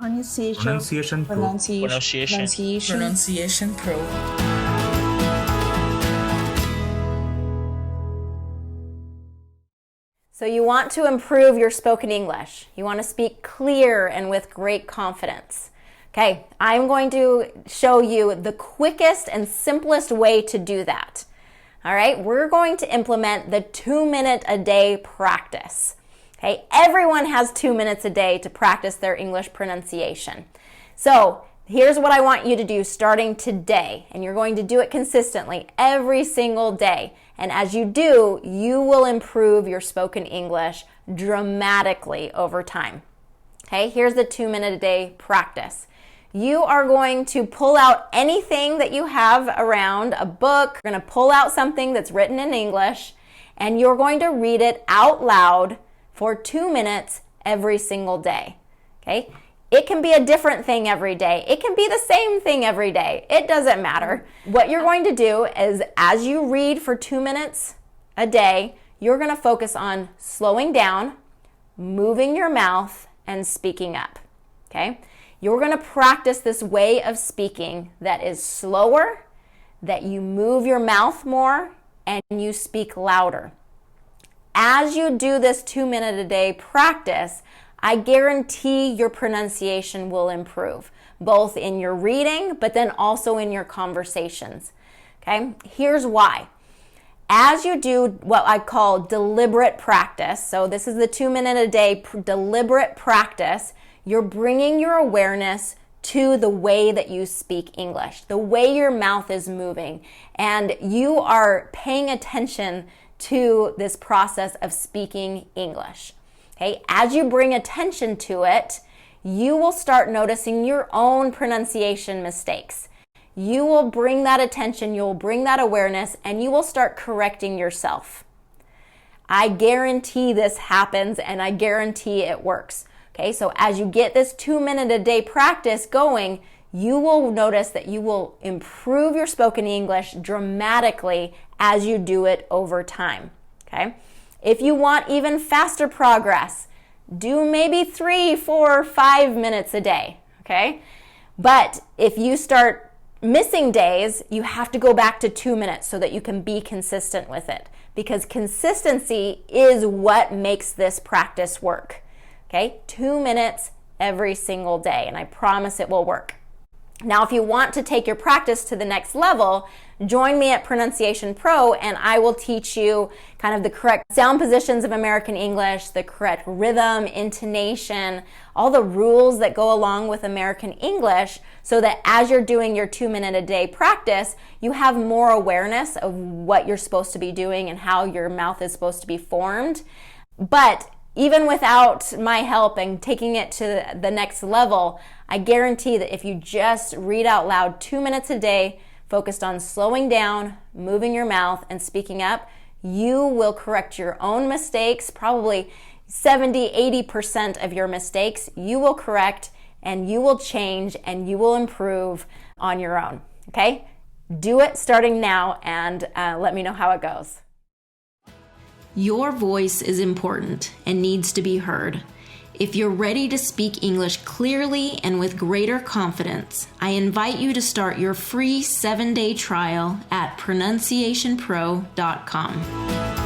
Pronunciation Pro. Pronunciation Pro. So you want to improve your spoken English. You want to speak clear and with great confidence. Okay, I'm going to show you the quickest and simplest way to do that. All right, we're going to implement the 2-minute a day practice. Okay, everyone has 2 minutes a day to practice their English pronunciation. So here's what I want you to do starting today, and you're going to do it consistently every single day. And as you do, you will improve your spoken English dramatically over time. Okay, here's the 2-minute a day practice. You are going to pull out anything that you have around, a book. You're going to pull out something that's written in English, and you're going to read it out loud for 2 minutes every single day. Okay? It can be a different thing every day. It can be the same thing every day. It doesn't matter. What you're going to do is, as you read for 2 minutes a day, you're going to focus on slowing down, moving your mouth, and speaking up. Okay? You're going to practice this way of speaking that is slower, that you move your mouth more, and you speak louder. As you do this 2-minute a day practice, I guarantee your pronunciation will improve, both in your reading, but then also in your conversations. Okay, here's why. As you do what I call deliberate practice, so this is the 2-minute a day deliberate practice, you're bringing your awareness to the way that you speak English, the way your mouth is moving, and you are paying attention to this process of speaking English. Okay, as you bring attention to it, you will start noticing your own pronunciation mistakes. You will bring that attention, you'll bring that awareness, and you will start correcting yourself. I guarantee this happens, and I guarantee it works. Okay, so as you get this 2-minute a day practice going, you will notice that you will improve your spoken English dramatically as you do it over time. Okay? If you want even faster progress, do maybe 3, 4, 5 minutes a day, okay? But if you start missing days, you have to go back to 2 minutes so that you can be consistent with it, because consistency is what makes this practice work, okay? 2 minutes every single day, and I promise it will work. Now, if you want to take your practice to the next level, join me at Pronunciation Pro, and I will teach you kind of the correct sound positions of American English, the correct rhythm, intonation, all the rules that go along with American English, so that as you're doing your 2-minute a day practice, you have more awareness of what you're supposed to be doing and how your mouth is supposed to be formed. But even without my help and taking it to the next level, I guarantee that if you just read out loud 2 minutes a day, focused on slowing down, moving your mouth, and speaking up, you will correct your own mistakes. Probably 70-80% of your mistakes you will correct, and you will change, and you will improve on your own. Okay? Do it starting now, and let me know how it goes. Your voice is important and needs to be heard. If you're ready to speak English clearly and with greater confidence, I invite you to start your free 7-day trial at pronunciationpro.com.